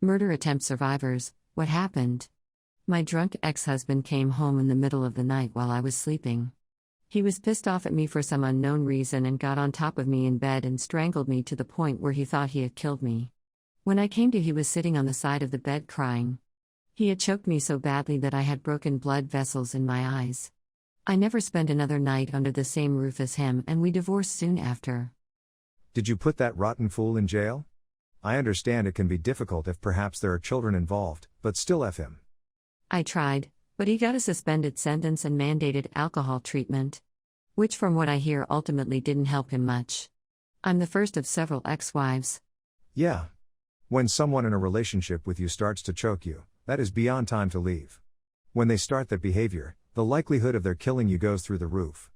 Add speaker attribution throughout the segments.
Speaker 1: Murder Attempt Survivors, what happened? My drunk ex-husband came home in the middle of the night while I was sleeping. He was pissed off at me for some unknown reason and got on top of me in bed and strangled me to the point where he thought he had killed me. When I came to, he was sitting on the side of the bed crying. He had choked me so badly that I had broken blood vessels in my eyes. I never spent another night under the same roof as him, and we divorced soon after.
Speaker 2: Did you put that rotten fool in jail? I understand it can be difficult if perhaps there are children involved, but still F him.
Speaker 1: I tried, but he got a suspended sentence and mandated alcohol treatment, which from what I hear ultimately didn't help him much. I'm the first of several ex-wives.
Speaker 2: Yeah. When someone in a relationship with you starts to choke you, that is beyond time to leave. When they start that behavior, the likelihood of their killing you goes through the roof.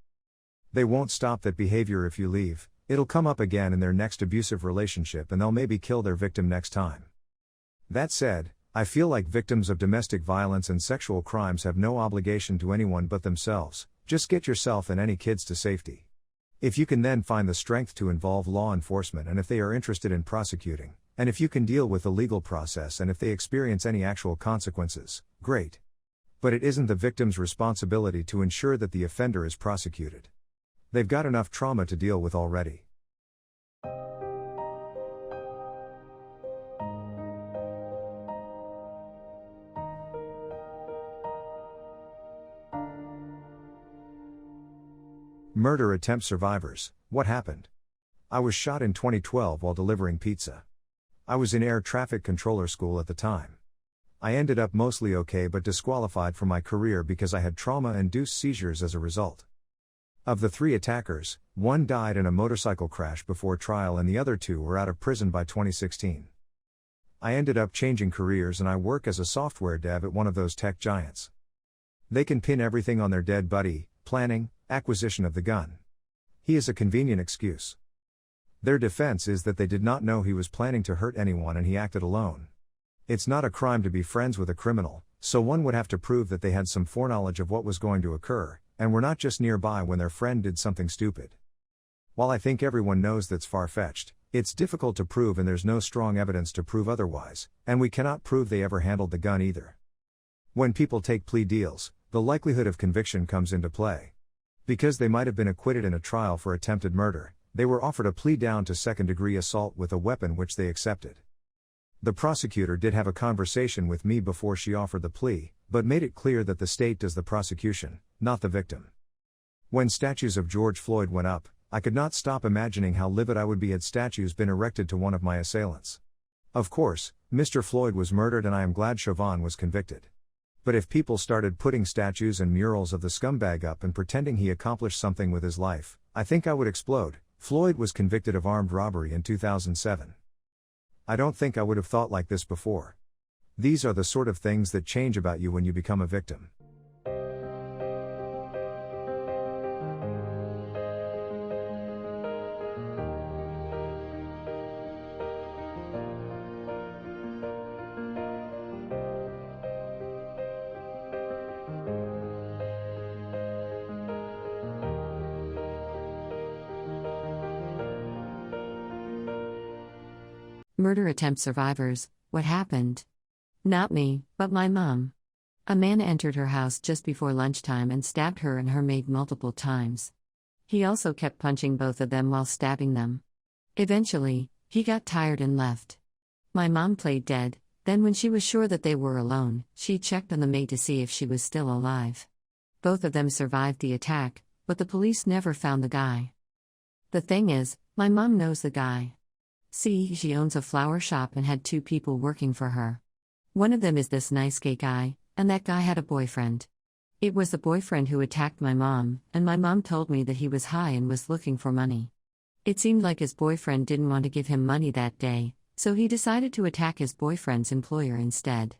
Speaker 2: They won't stop that behavior if you leave. It'll come up again in their next abusive relationship and they'll maybe kill their victim next time. That said, I feel like victims of domestic violence and sexual crimes have no obligation to anyone but themselves. Just get yourself and any kids to safety. If you can then find the strength to involve law enforcement and if they are interested in prosecuting, and if you can deal with the legal process and if they experience any actual consequences, great. But it isn't the victim's responsibility to ensure that the offender is prosecuted. They've got enough trauma to deal with already. Murder Attempt Survivors, what happened? I was shot in 2012 while delivering pizza. I was in air traffic controller school at the time. I ended up mostly okay but disqualified from my career because I had trauma-induced seizures as a result. Of the 3 attackers, 1 died in a motorcycle crash before trial and the other 2 were out of prison by 2016. I ended up changing careers and I work as a software dev at one of those tech giants. They can pin everything on their dead buddy: planning, acquisition of the gun. He is a convenient excuse. Their defense is that they did not know he was planning to hurt anyone and he acted alone. It's not a crime to be friends with a criminal, so one would have to prove that they had some foreknowledge of what was going to occur, and were not just nearby when their friend did something stupid. While I think everyone knows that's far-fetched, it's difficult to prove and there's no strong evidence to prove otherwise, and we cannot prove they ever handled the gun either. When people take plea deals, the likelihood of conviction comes into play. Because they might have been acquitted in a trial for attempted murder, they were offered a plea down to second-degree assault with a weapon which they accepted. The prosecutor did have a conversation with me before she offered the plea, but made it clear that the state does the prosecution, not the victim. When statues of George Floyd went up, I could not stop imagining how livid I would be had statues been erected to one of my assailants. Of course, Mr. Floyd was murdered and I am glad Chauvin was convicted. But if people started putting statues and murals of the scumbag up and pretending he accomplished something with his life, I think I would explode. Floyd was convicted of armed robbery in 2007. I don't think I would have thought like this before. These are the sort of things that change about you when you become a victim.
Speaker 1: Murder Attempt Survivors, what happened? Not me, but my mom. A man entered her house just before lunchtime and stabbed her and her maid multiple times. He also kept punching both of them while stabbing them. Eventually, he got tired and left. My mom played dead, then when she was sure that they were alone, she checked on the maid to see if she was still alive. Both of them survived the attack, but the police never found the guy. The thing is, my mom knows the guy. See, she owns a flower shop and had 2 people working for her. One of them is this nice gay guy, and that guy had a boyfriend. It was the boyfriend who attacked my mom, and my mom told me that he was high and was looking for money. It seemed like his boyfriend didn't want to give him money that day, so he decided to attack his boyfriend's employer instead.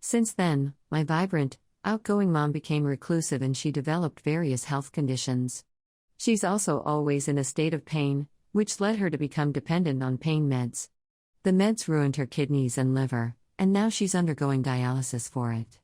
Speaker 1: Since then, my vibrant, outgoing mom became reclusive and she developed various health conditions. She's also always in a state of pain, which led her to become dependent on pain meds. The meds ruined her kidneys and liver, and now she's undergoing dialysis for it.